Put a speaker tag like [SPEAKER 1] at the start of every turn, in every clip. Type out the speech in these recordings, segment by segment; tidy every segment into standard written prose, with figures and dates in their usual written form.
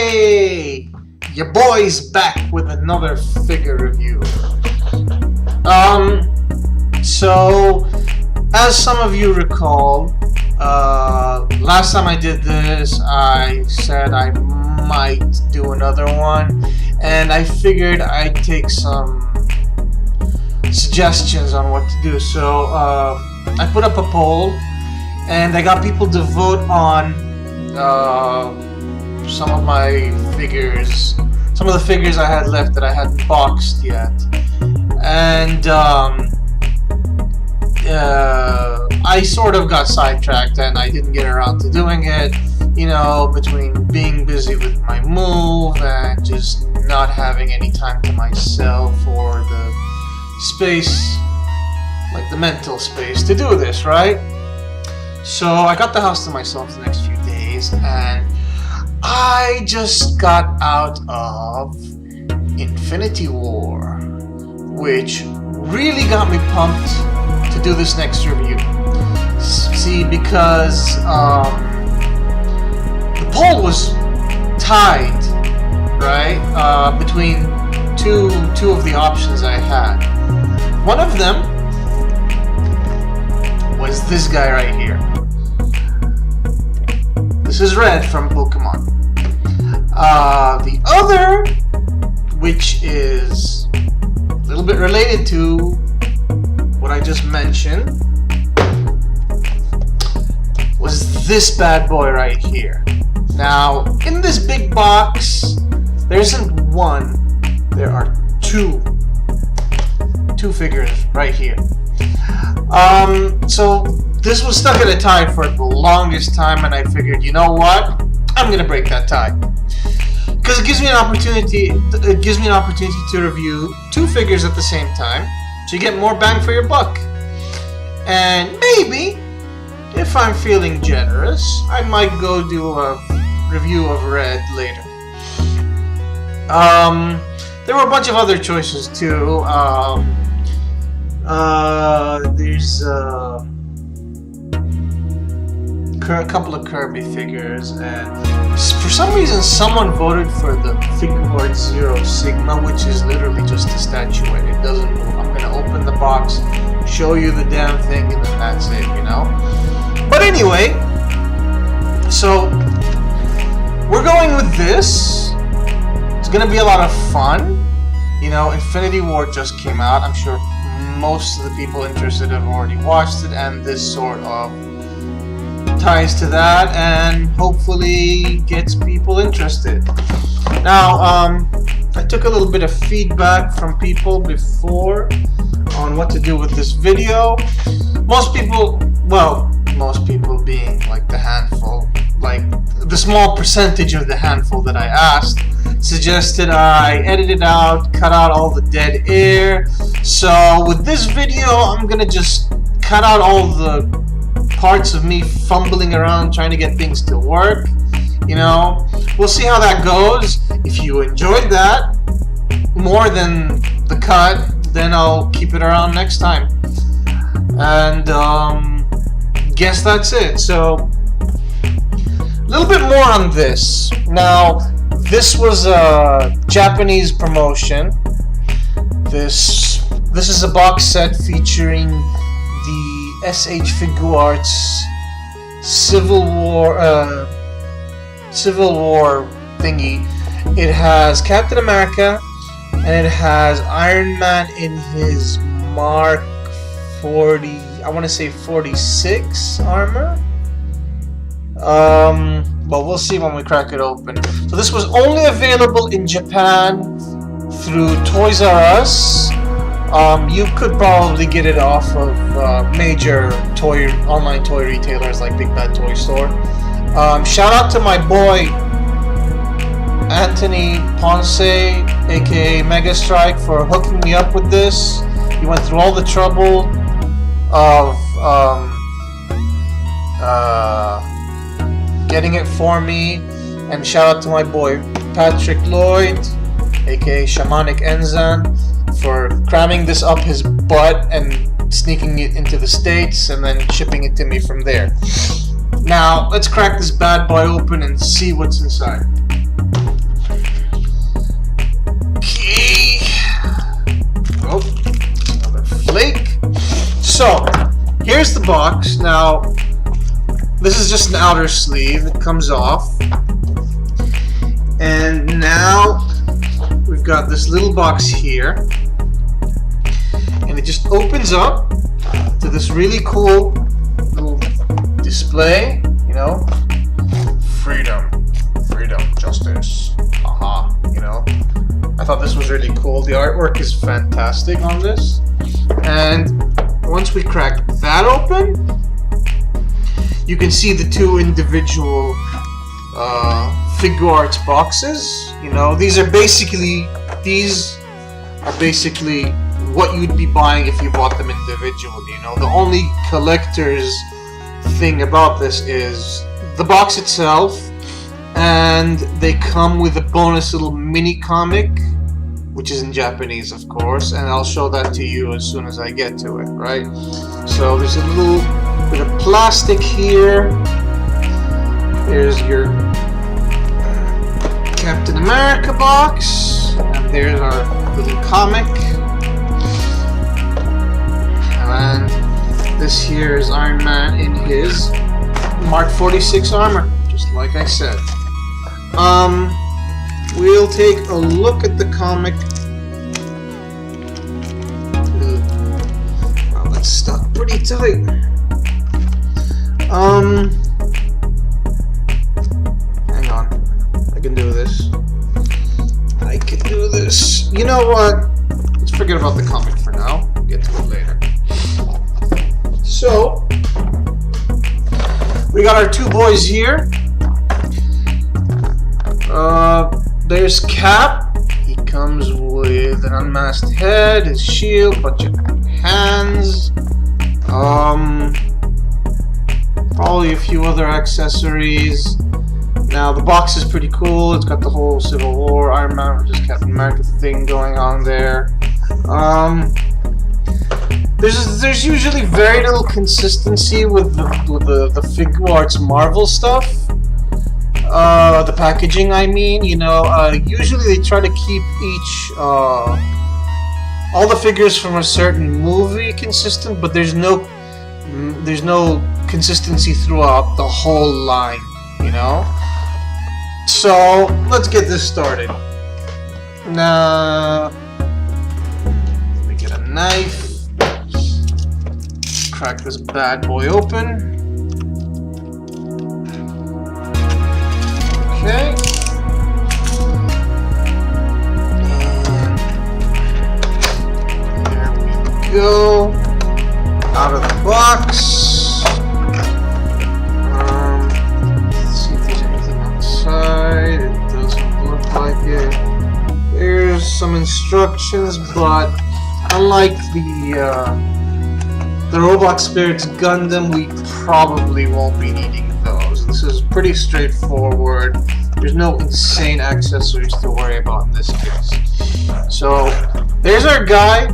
[SPEAKER 1] Hey! Your boy's back with another figure review. So, as some of you recall, last time I did this, I said I might do another one, and I figured I'd take some suggestions on what to do. So, I put up a poll, and I got people to vote on some of my figures, some of the figures I had left that I hadn't boxed yet, and I sort of got sidetracked and I didn't get around to doing it, you know, between being busy with my move and just not having any time to myself or the space, like the mental space to do this, right? So I got the house to myself the next few days, and I just got out of Infinity War, which really got me pumped to do this next review. See, because the poll was tied, right, between two of the options I had. One of them was this guy right here. This is Red from Pokemon. The other, which is a little bit related to what I just mentioned, was this bad boy right here. Now, in this big box, there isn't one, there are two figures right here. So this was stuck at a tie for the longest time, and I figured, you know what? I'm gonna break that tie because it gives me an opportunity. It gives me an opportunity to review two figures at the same time, so you get more bang for your buck. And maybe, if I'm feeling generous, I might go do a review of Red later. There were a bunch of other choices too. There's a couple of Kirby figures, and for some reason someone voted for the Figuarts Zero Sigma, which is literally just a statuette. It doesn't move. I'm gonna open the box, show you the damn thing, and then that's it, you know? But anyway, so we're going with this. It's gonna be a lot of fun. You know, Infinity War just came out. I'm sure most of the people interested have already watched it, and this sort of ties to that and hopefully gets people interested. Now, I took a little bit of feedback from people before on what to do with this video. Most people being like the handful, like the small percentage of the handful that I asked, suggested I edit it out, cut out all the dead air. So with this video, I'm gonna just cut out all the parts of me fumbling around trying to get things to work. You know, we'll see how that goes. If you enjoyed that more than the cut, then I'll keep it around next time. And guess that's it. So a little bit more on this. Now, this was a Japanese promotion. This is a box set featuring the SH Figuarts Civil War thingy. It has Captain America, and it has Iron Man in his Mark 40, I want to say 46 armor. But we'll see when we crack it open. So this was only available in Japan through Toys R Us. You could probably get it off of major online toy retailers like Big Bad Toy Store. Shout out to my boy Anthony Ponce, aka Mega Strike, for hooking me up with this. He went through all the trouble of getting it for me, and shout out to my boy Patrick Lloyd, aka Shamanic Enzan, for cramming this up his butt and sneaking it into the States and then shipping it to me from there. Now let's crack this bad boy open and see what's inside. So, here's the box. Now, this is just an outer sleeve. It comes off. And now, we've got this little box here. And it just opens up to this really cool little display, you know. Freedom, justice, haha, you know. I thought this was really cool. The artwork is fantastic on this. And once we crack that open, you can see the two individual Figuarts boxes. You know, these are basically what you'd be buying if you bought them individually. You know, the only collector's thing about this is the box itself, and they come with a bonus little mini comic, which is in Japanese, of course, and I'll show that to you as soon as I get to it, right? So there's a little bit of plastic here. There's your Captain America box, and there's our little comic. And this here is Iron Man in his Mark 46 armor, just like I said. We'll take a look at the comic. Well, that's stuck pretty tight. Hang on. I can do this. You know what? Let's forget about the comic for now. Get to it later. So, we got our two boys here. There's Cap. He comes with an unmasked head, his shield, bunch of hands. Probably a few other accessories. Now the box is pretty cool. It's got the whole Civil War, Iron Man versus Captain America thing going on there. There's usually very little consistency with the Figuarts Marvel stuff. The packaging, I mean, you know, usually they try to keep all the figures from a certain movie consistent, but there's no consistency throughout the whole line, you know. So let's get this started. Now, let me get a knife. Crack this bad boy open. Okay. And there we go. Out of the box. Let's see if there's anything outside. It doesn't look like it. There's some instructions, but unlike the Robot Spirits Gundam, we probably won't be needing those. This is pretty straightforward. There's no insane accessories to worry about in this case. So, there's our guy.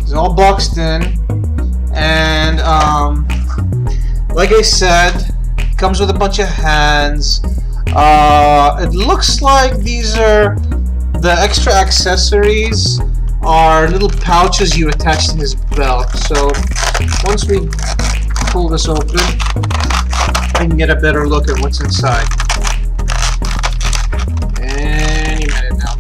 [SPEAKER 1] He's all boxed in. And, like I said, comes with a bunch of hands. It looks like these are the extra accessories are little pouches you attach to his belt. So once we pull this open, I can get a better look at what's inside. Any minute now.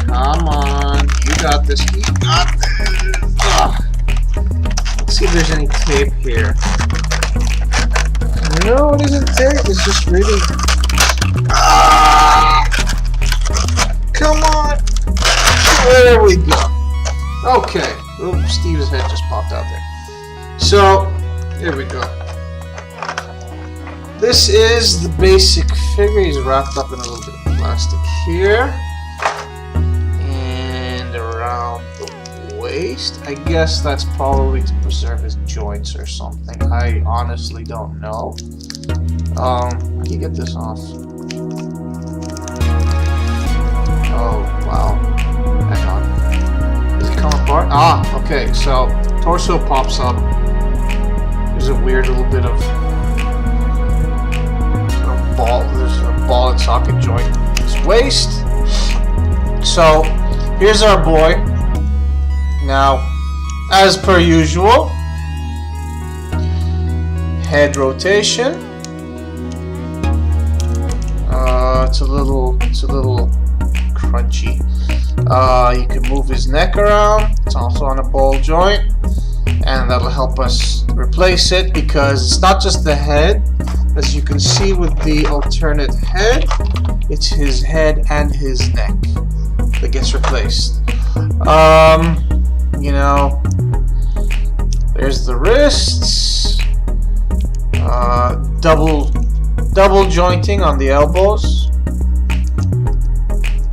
[SPEAKER 1] Come on. You got this. You got this. Ugh. Let's see if there's any tape here. No, it isn't tape. It's just really... Come on! There we go. Okay. Oops, Steve's head just popped out there. So, here we go. This is the basic figure. He's wrapped up in a little bit of plastic here. And around the waist. I guess that's probably to preserve his joints or something. I honestly don't know. How do you get this off? Oh, wow. Hang on. Does it come apart? Ah, okay. So, torso pops up. There's a weird little bit of ball. There's a ball and socket joint in his waist. So, here's our boy. Now, as per usual, head rotation. It's a little crunchy. You can move his neck around. It's also on a ball joint, and that'll help us replace it because it's not just the head. As you can see with the alternate head, it's his head and his neck that gets replaced. You know, there's the wrists. Double jointing on the elbows.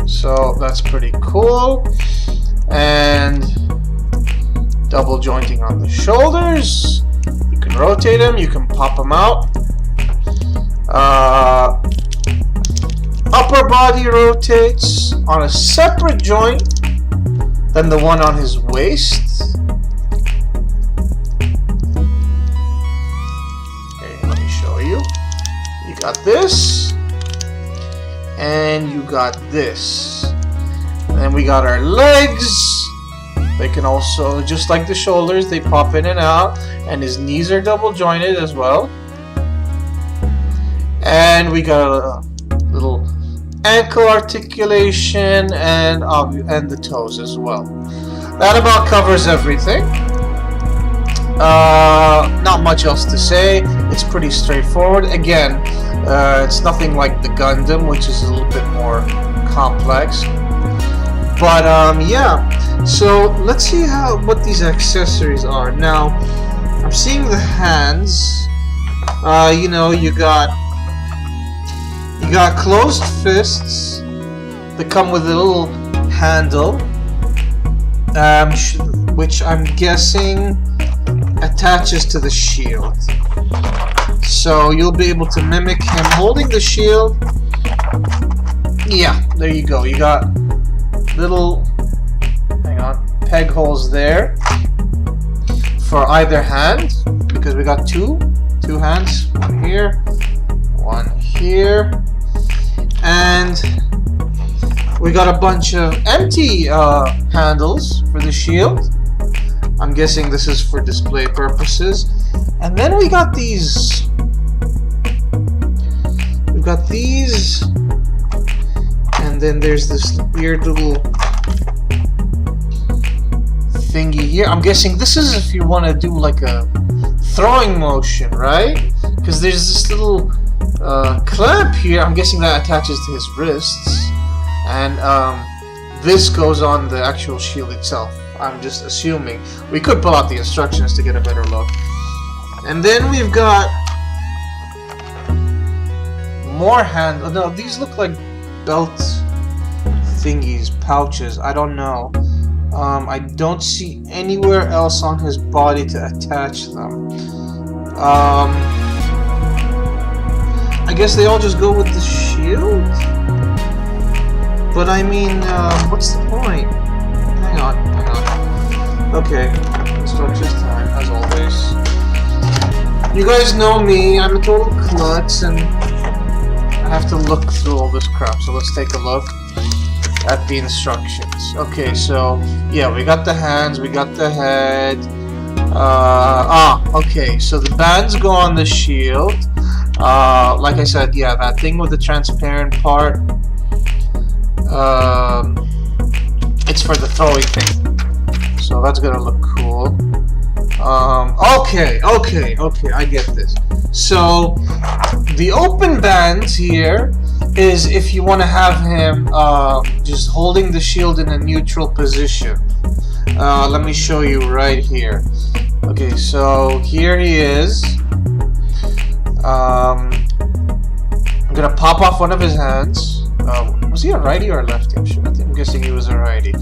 [SPEAKER 1] So that's pretty cool. And double jointing on the shoulders. You can rotate them, you can pop them out. Upper body rotates on a separate joint than the one on his waist. Okay, let me show you. You got this, and you got this. And then we got our legs. They can also, just like the shoulders, they pop in and out, and his knees are double jointed as well. And we got a little ankle articulation and the toes as well. That about covers everything. Not much else to say. It's pretty straightforward. Again, it's nothing like the Gundam, which is a little bit more complex. But yeah. So let's see what these accessories are. Now, I'm seeing the hands. You know, you got closed fists that come with a little handle, which I'm guessing attaches to the shield. So you'll be able to mimic him holding the shield. Yeah, there you go. You got little, hang on, peg holes there for either hand, because we got two hands, one here, one here. And we got a bunch of empty handles for the shield. I'm guessing this is for display purposes. And then we got these. We've got these. And then there's this weird little thingy here. I'm guessing this is if you want to do like a throwing motion, right? Because there's this little clamp here. I'm guessing that attaches to his wrists, and this goes on the actual shield itself. I'm just assuming. We could pull out the instructions to get a better look. And then we've got more hand. No, these look like belt thingies, pouches. I don't know. I don't see anywhere else on his body to attach them. I guess they all just go with the shield? But I mean, what's the point? Hang on. Okay, instructions time, as always. You guys know me, I'm a total klutz, and I have to look through all this crap, so let's take a look at the instructions. Okay, so, yeah, we got the hands, we got the head. Okay, so the bands go on the shield. Like I said, yeah, that thing with the transparent part, it's for the throwing thing, so that's gonna look cool. Okay, I get this. So the open bands here is if you want to have him just holding the shield in a neutral position. Let me show you right here. Okay, so here he is. I'm gonna pop off one of his hands. Was he a righty or a lefty? I'm guessing he was a righty.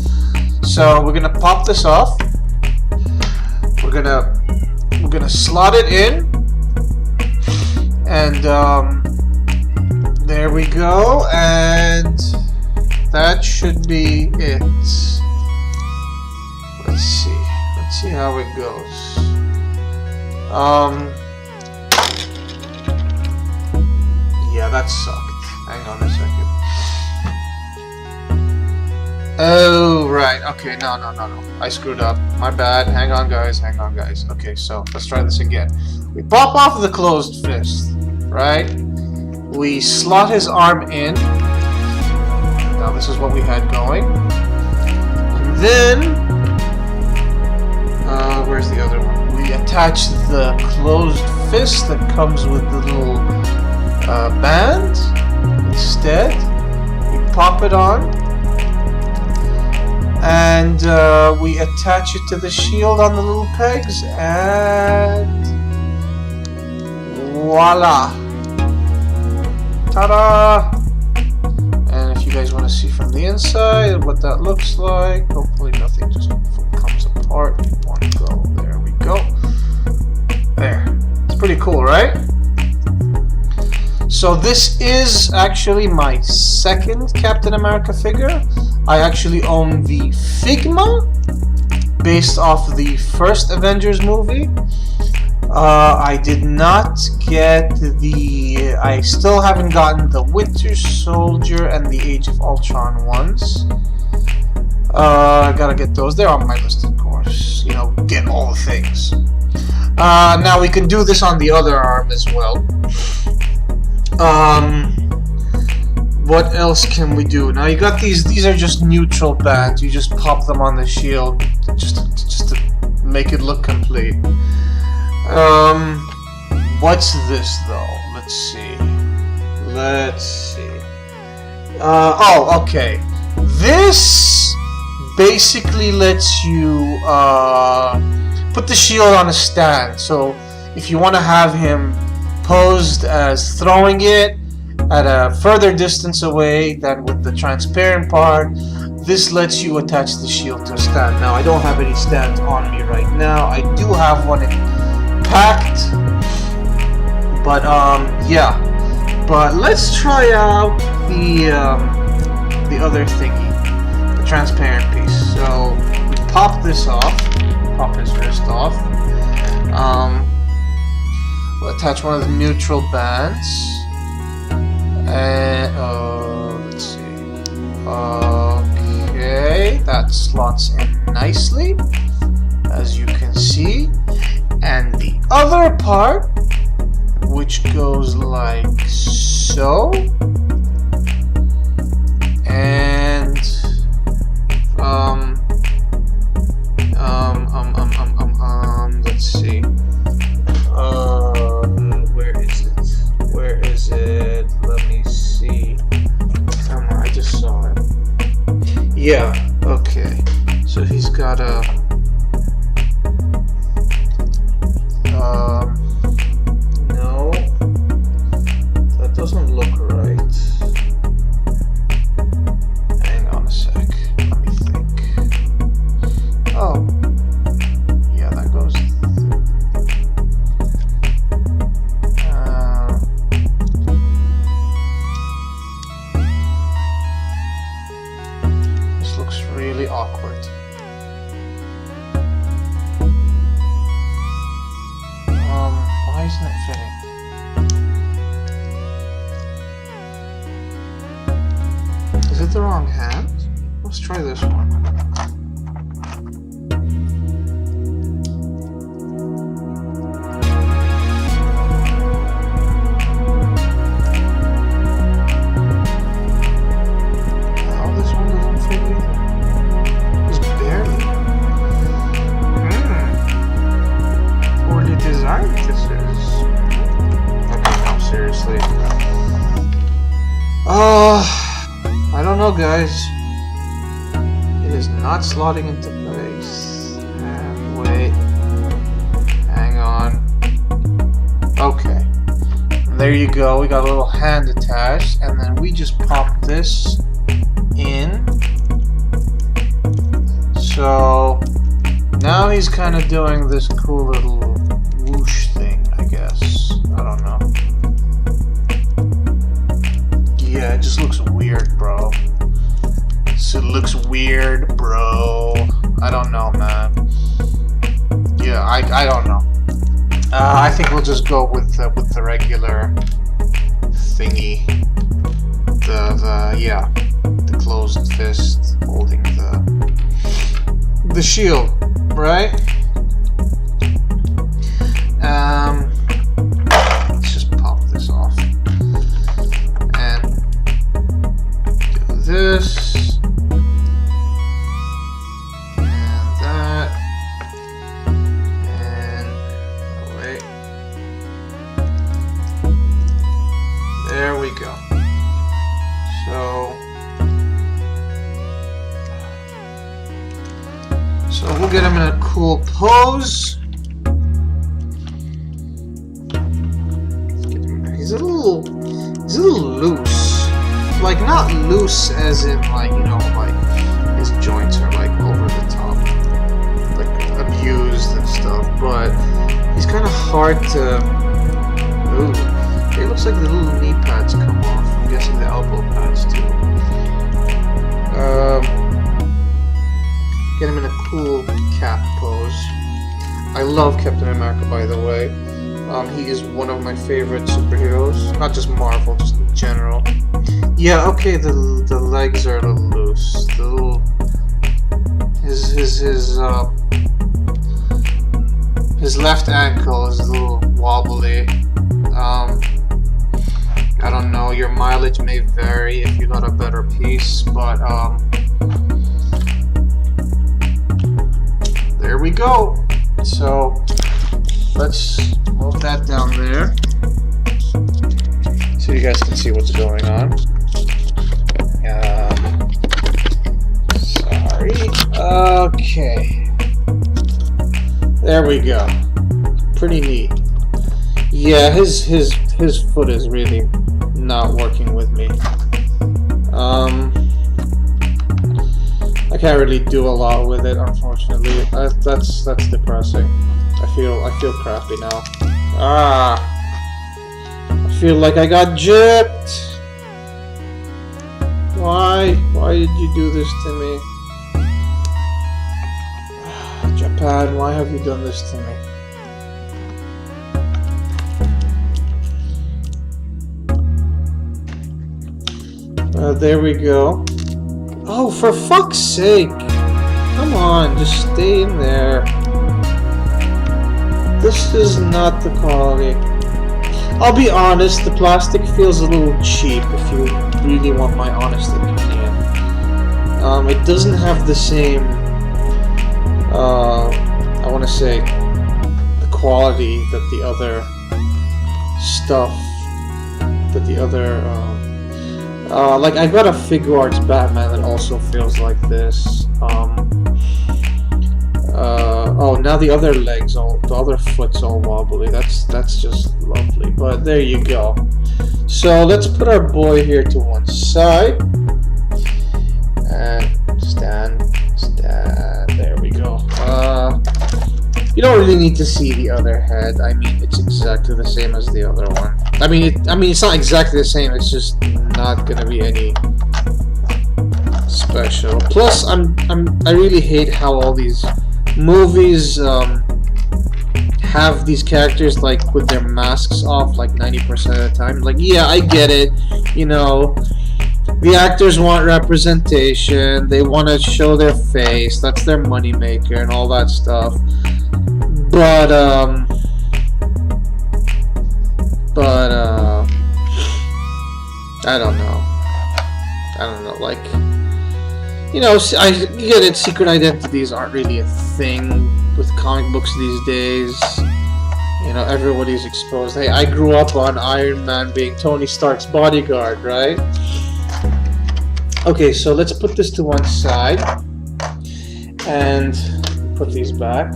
[SPEAKER 1] So we're gonna pop this off. We're gonna slot it in, and there we go. And that should be it. Let's see how it goes. Yeah, that sucked. Hang on a second. Oh, Oh, right. Okay, no. I screwed up. My bad. Hang on, guys. Okay, so let's try this again. We pop off the closed fist, right? We slot his arm in. Now this is what we had going. And then, where's the other one? We attach the closed fist that comes with the little band instead. We pop it on. And we attach it to the shield on the little pegs, and voila! Ta-da! And if you guys want to see from the inside what that looks like, hopefully nothing just comes apart. One go. There we go. There. It's pretty cool, right? So this is actually my second Captain America figure. I actually own the Figma, based off the first Avengers movie. I did not get the... I still haven't gotten the Winter Soldier and the Age of Ultron ones. I gotta get those. They're on my list, of course. You know, get all the things. Now we can do this on the other arm as well. What else can we do? Now you got these are just neutral bands. You just pop them on the shield just to make it look complete. What's this though? Let's see. Oh, okay. This basically lets you put the shield on a stand. So if you want to have him posed as throwing it at a further distance away than with the transparent part, this lets you attach the shield to a stand. Now I don't have any stands on me right now. I do have one packed, but yeah. But let's try out the other thingy, the transparent piece. So we pop this off, pop his wrist off. We'll attach one of the neutral bands. And let's see. Okay, that slots in nicely, as you can see. And the other part, which goes like so, and let's see. Where is it? Let me see. Come on, I just saw it. Yeah, okay. So he's got a no. That doesn't look right. Hang on a sec. Let me think. Oh. Yeah, that goes. Really awkward. Why isn't it fitting? Is it the wrong hand? Let's try this one. I don't know, guys. It is not slotting into place. And wait. Hang on. Okay. And there you go. We got a little hand attached, and then we just pop this in. So now he's kind of doing this cool little whoosh thing, I guess. I don't know. Yeah, it just looks weird, bro. It looks weird, bro. I don't know, man. Yeah, I don't know. I think we'll just go with the regular thingy. The closed fist holding the the shield, right? Let's just pop this off and do this and that, and oh wait, there we go. So we'll get him in a cool pose. He's a little loose. Like, not loose as in, like, you know, like his joints are like over the top, like abused and stuff, but he's kind of hard to move. It looks like the little knee pads come off. I'm guessing the elbow pads too. Get him in a cool cap pose. I love Captain America, by the way. He is one of my favorite superheroes. Not just Marvel, just in general. Yeah, okay, the legs are a little loose. The little his left ankle is a little wobbly. I don't know, your mileage may vary if you got a better piece, but there we go. So let's move that down there so you guys can see what's going on. Sorry. Okay. There we go. Pretty neat. Yeah, his foot is really not working with me. I can't really do a lot with it, unfortunately. That's depressing. I feel crappy now. I feel like I got gypped. Why did you do this to me? Japan, why have you done this to me? There we go. Oh, for fuck's sake! Come on, just stay in there. This is not the quality. I'll be honest, the plastic feels a little cheap if you really want my honest opinion. It doesn't have the same, I want to say, the quality that the other stuff, that the other, like, I got a Figuarts Batman that also feels like this. Oh, now the other legs, the other foot's all wobbly. That's just lovely. But there you go. So let's put our boy here to one side and stand. There we go. You don't really need to see the other head. I mean, it's exactly the same as the other one. I mean, it's not exactly the same. It's just not gonna be any special. Plus, I really hate how all these movies have these characters like with their masks off like 90% of the time. Like, yeah, I get it. You know, the actors want representation. They want to show their face. That's their moneymaker and all that stuff. But I don't know, like, you know, I get it, secret identities aren't really a thing with comic books these days. You know, everybody's exposed. Hey, I grew up on Iron Man being Tony Stark's bodyguard, right? Okay, so let's put this to one side and put these back.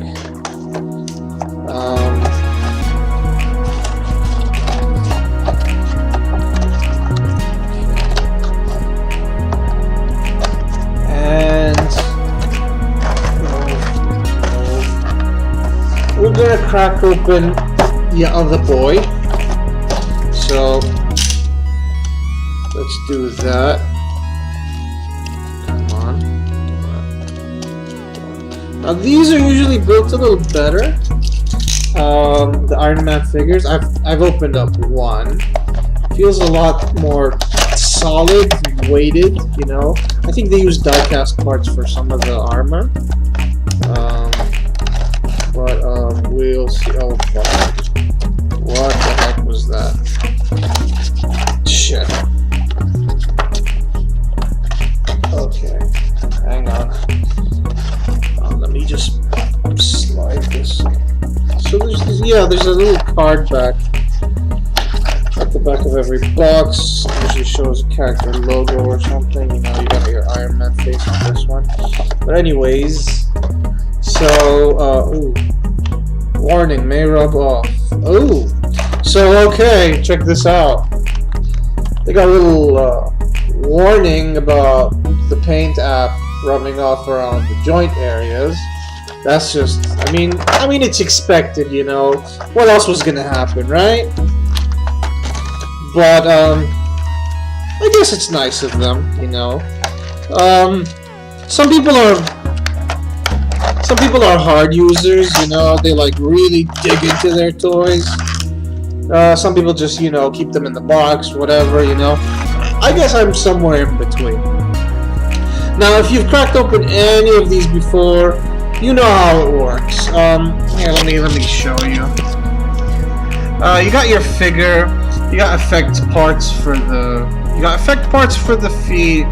[SPEAKER 1] We're gonna crack open the other boy. So let's do that. Come on. Now these are usually built a little better. The Iron Man figures. I've opened up one. Feels a lot more solid, weighted. You know. I think they use die-cast parts for some of the armor. But we'll see. Oh fuck! What the heck was that? Shit. Okay, hang on. Let me just slide this. So there's a little card back at the back of every box. Usually shows a character logo or something. You know, you got your Iron Man face on this one. But anyways, so ooh, warning, may rub off. Ooh, so okay, check this out. They got a little warning about the paint app rubbing off around the joint areas. That's just, I mean it's expected, you know. What else was gonna happen, right? But I guess it's nice of them, you know. Some people are hard users, you know. They like really dig into their toys. Some people just, you know, keep them in the box, whatever, you know. I guess I'm somewhere in between. Now, if you've cracked open any of these before, you know how it works. Here, let me show you. You got your figure. You got effect parts for the feet,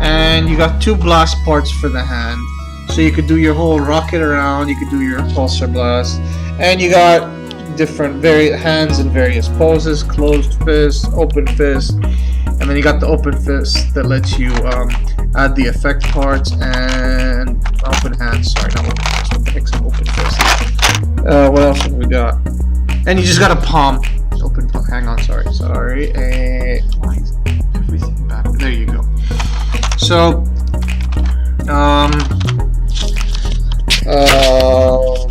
[SPEAKER 1] and you got 2 blast parts for the hand. So you could do your whole rocket around. You could do your pulsar blast, and you got different hands in various poses: closed fist, open fist, and then you got the open fist that lets you add the effect parts, and open hands. Sorry, not open fist. What the heck's an open fist? What else have we got? And you just got a palm. Open palm. Hang on. Sorry. Why is everything back? There you go. So,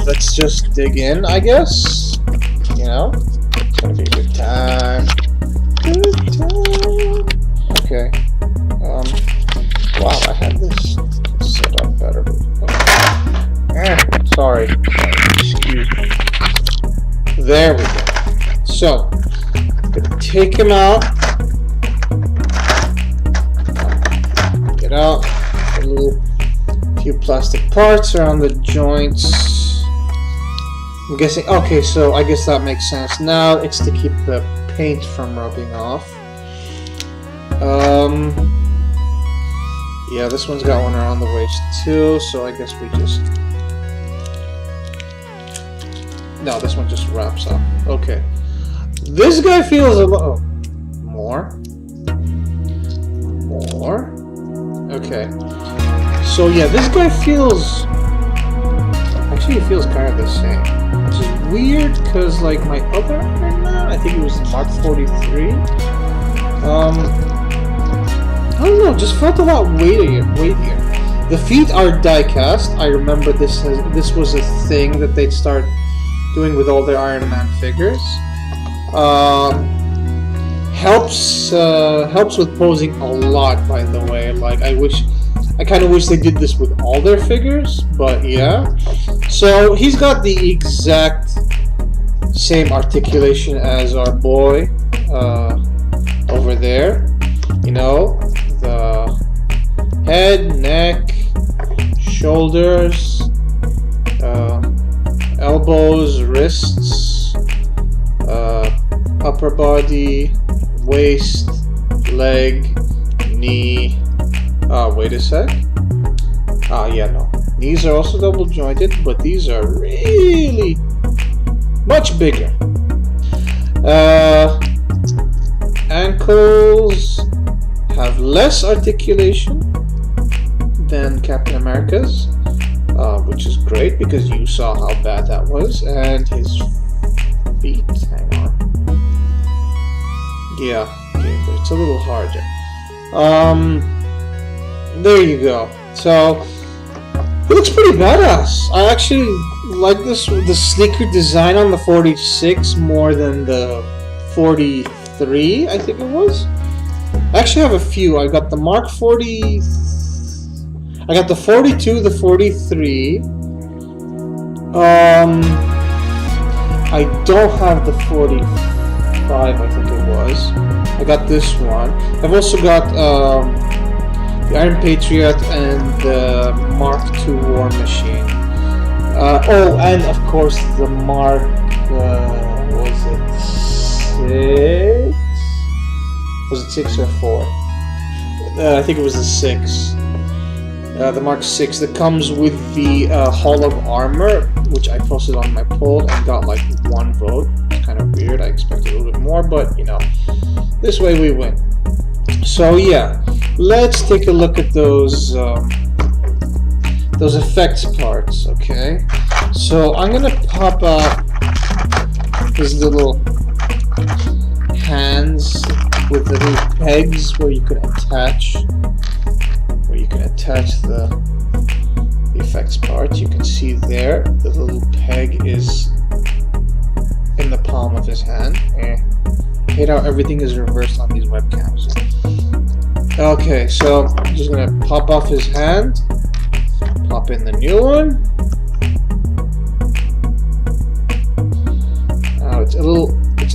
[SPEAKER 1] let's just dig in, I guess. You know, it's gonna be a good time. Okay. Wow, I had this set up better. Sorry. Excuse me. There we go. So, gonna take him out. Get out. A few plastic parts around the joints. I'm guessing. Okay, so I guess that makes sense. Now it's to keep the paint from rubbing off. Yeah, this one's got one around the waist too, so I guess we just... No, this one just wraps up. Okay. This guy feels a lot... Oh. More. Okay. So yeah, this guy feels... Actually, it feels kind of the same. Which is weird, because like my other Iron Man, I think it was Mark 43. I don't know, just felt a lot weightier. The feet are die-cast. I remember this was a thing that they'd start doing with all their Iron Man figures. Helps with posing a lot, by the way. Like, I kind of wish they did this with all their figures, but yeah. So he's got the exact same articulation as our boy over there. You know, the head, neck, shoulders, elbows, wrists, upper body, waist, leg, knee. Wait a sec. Yeah, no. Knees are also double jointed, but these are really much bigger. Ankles have less articulation than Captain America's, which is great because you saw how bad that was. And his feet, hang on. Yeah, okay, but it's a little harder. There you go. So it looks pretty badass. I actually like the sleeker design on the 46 more than the 43, I think it was. I actually have a few. I got the Mark 40. I got the 42, the 43. I don't have the 45, I think it was. I got this one. I've also got the Iron Patriot and the Mark II War Machine. Oh, and of course the Mark, was it 6? Was it 6 or 4? I think it was the 6. The Mark 6 that comes with the Hall of Armor, which I posted on my poll and got like 1 vote. It's kind of weird. I expected a little bit more, but you know, this way we win. So yeah, let's take a look at those effects parts. Okay, so I'm gonna pop out his little hands with the little pegs where you can attach the effects part. You can see there the little peg is in the palm of his hand. Hate how everything is reversed on these webcams. Okay, so I'm just gonna pop off his hand, pop in the new one. Now it's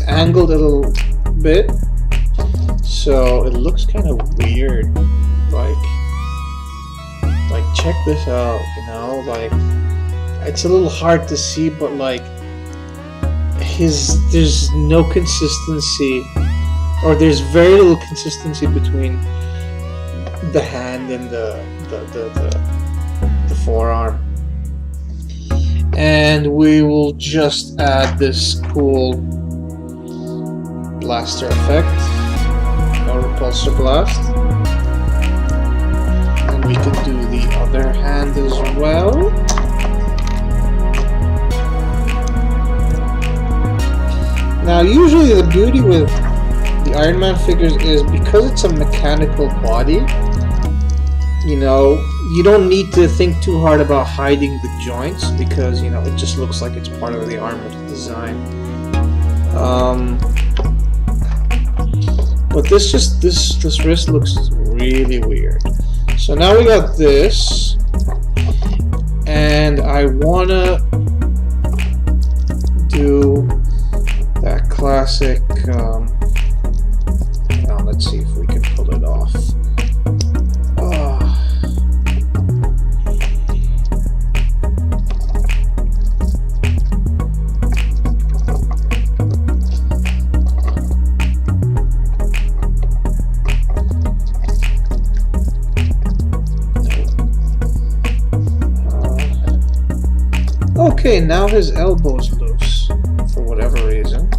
[SPEAKER 1] angled a little bit, so it looks kind of weird. Like check this out, you know, like it's a little hard to see, but like there's no consistency, or there's very little consistency between the hand and the forearm. And we will just add this cool blaster effect, or repulsor blast. And we can do the other hand as well. Now usually the beauty with the Iron Man figures is because it's a mechanical body, you know, you don't need to think too hard about hiding the joints because, you know, it just looks like it's part of the armor's design. But this wrist looks really weird. So now we got this, and I wanna do that classic, hang on, let's see if we can pull it off. Okay, now his elbow's loose, for whatever reason.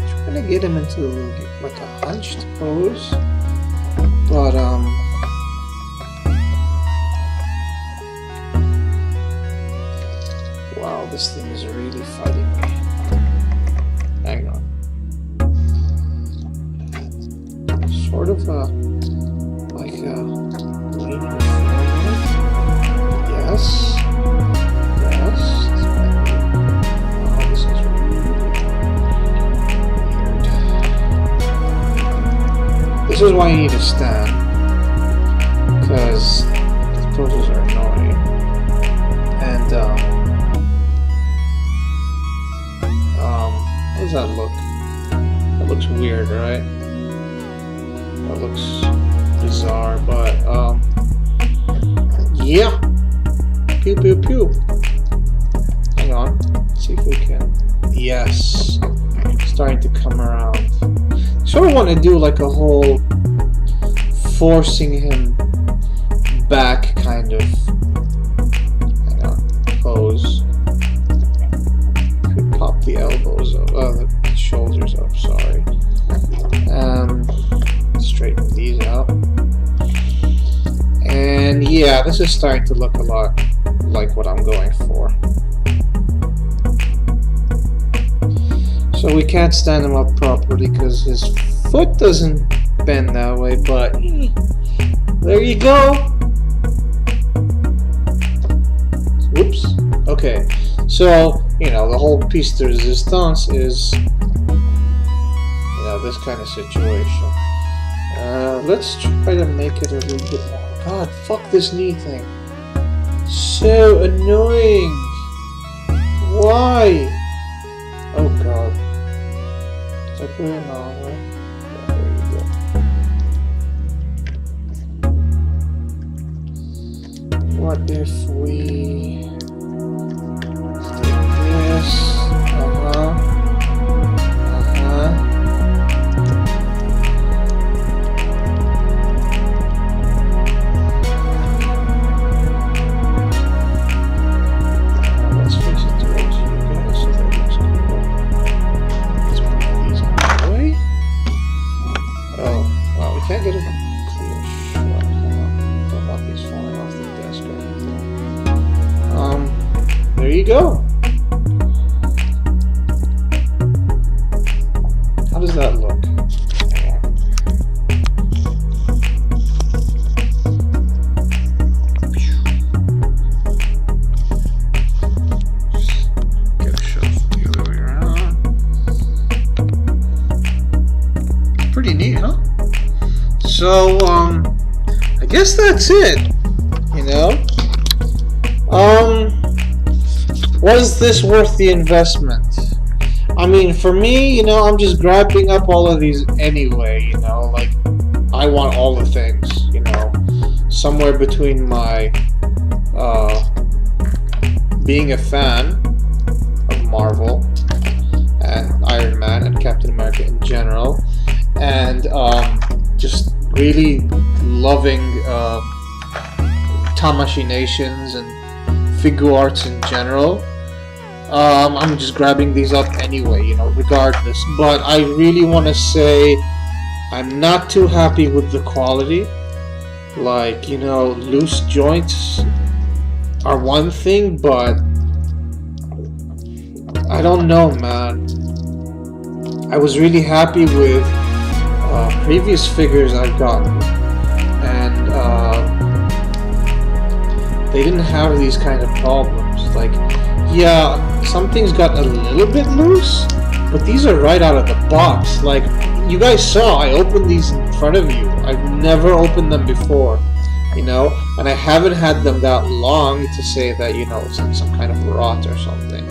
[SPEAKER 1] Trying to get him into like a hunched pose, but wow, this thing is really fighting me. Hang on. Sort of like leaning forward. Yes. Yes. Oh, this is really weird. This is why you need to stand, because these poses are annoying. And how does that look? That looks weird, right? That looks bizarre, but yeah. Pew pew pew. Hang on. Let's see if we can. Yes. Starting to come around. Sort of want to do like a whole forcing him back kind of, hang on, pose. Pop the elbows up, the shoulders up, sorry. Straighten these out. And yeah, this is starting to look a lot like what I'm going for. So we can't stand him up properly because his foot doesn't bend that way, but there you go. Whoops. Okay. So, you know, the whole piece de resistance is, you know, this kind of situation. Let's try to make it a little bit more God, fuck this knee thing. So annoying. Why? Oh god. Did I put it in the wrong way? Yeah, there you go. What if we take this? Let's fix it towards you guys so that looks cool. Let's put these on the way. Oh, wow, we can't get a clear shot. Hold on. Don't want these falling off the desk or anything. There you go. How does that look? Get a shot the other way around. Pretty neat, huh? So, I guess that's it. You know? Was this worth the investment? I mean, for me, you know, I'm just grabbing up all of these anyway, you know, like, I want all the things, you know, somewhere between my, being a fan of Marvel, and Iron Man, and Captain America in general, and, just really loving, Tamashii Nations and Figuarts in general. I'm just grabbing these up anyway, you know, regardless. But I really want to say I'm not too happy with the quality. Like, you know, loose joints are one thing, but I don't know, man. I was really happy with previous figures I've gotten, and they didn't have these kind of problems. Like, yeah, some things got a little bit loose, but these are right out of the box. Like, you guys saw, I opened these in front of you. I've never opened them before, you know, and I haven't had them that long to say that, you know, it's like some kind of rot or something.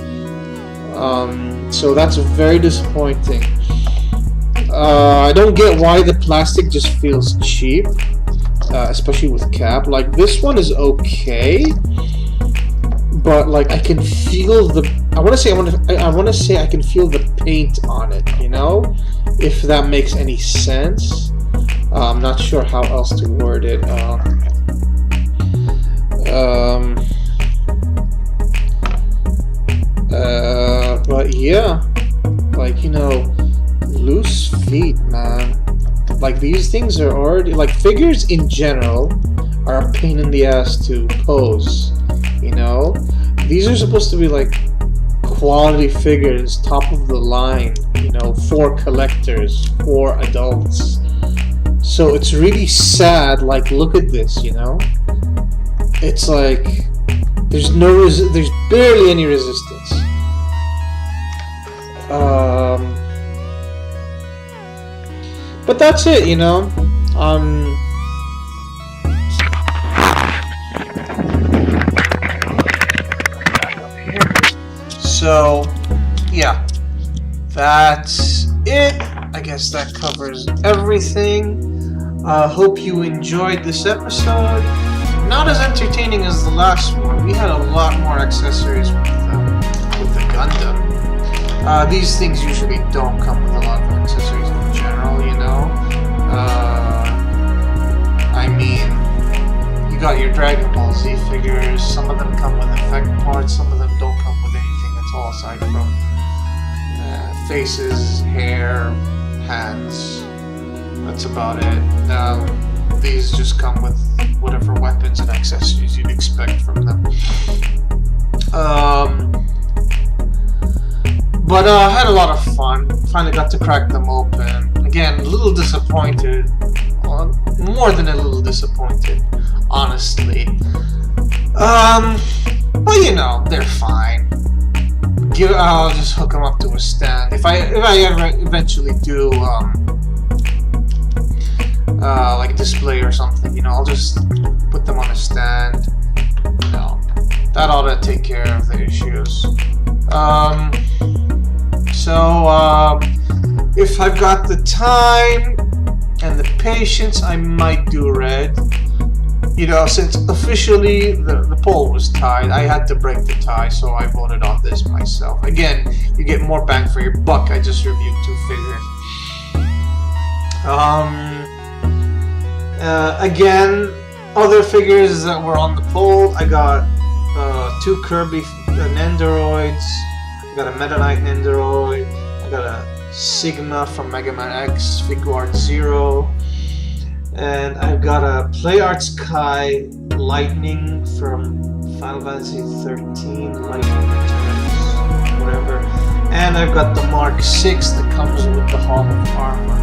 [SPEAKER 1] So that's very disappointing. I don't get why the plastic just feels cheap, especially with Cap. Like, this one is okay, but like I can feel the. I want to say I can feel the paint on it. You know, if that makes any sense. I'm not sure how else to word it. But yeah, like, you know, loose feet, man. Like, these things are already, like, figures in general are a pain in the ass to pose, you know? These are supposed to be like quality figures, top of the line, you know, for collectors, for adults. So it's really sad. Like, look at this, you know? It's like there's barely any resistance. But that's it, you know. So, yeah, that's it. I guess that covers everything. Hope you enjoyed this episode. Not as entertaining as the last one. We had a lot more accessories with the Gundam. These things usually don't come with a lot of accessories in general, you know. I mean, you got your Dragon Ball Z figures. Some of them come with effect parts. Some of them don't come with anything at all aside from faces, hair, hands. That's about it. These just come with whatever weapons and accessories you'd expect from them. But I had a lot of fun. Finally got to crack them open. Again, a little disappointed. More than a little disappointed, honestly. But you know, they're fine. I'll just hook them up to a stand. If I ever eventually do like display or something. You know, I'll just put them on a stand. You know, that ought to take care of the issues. If I've got the time and the patience, I might do red. You know, since officially the poll was tied, I had to break the tie, so I voted on this myself. Again, you get more bang for your buck. I just reviewed 2 figures. Again, other figures that were on the poll, I got 2 Kirby Nendoroids, I got a Meta Knight Nendoroid, I got a Sigma from Mega Man X, Figuarts Zero, and I've got a Figuarts Kai Lightning from Final Fantasy 13, Lightning Returns, whatever, and I've got the Mark 6 that comes with the Hall of Armor.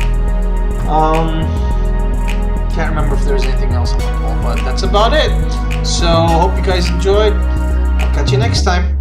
[SPEAKER 1] Can't remember if there's anything else on the poll, but that's about it. So, hope you guys enjoyed. I'll catch you next time.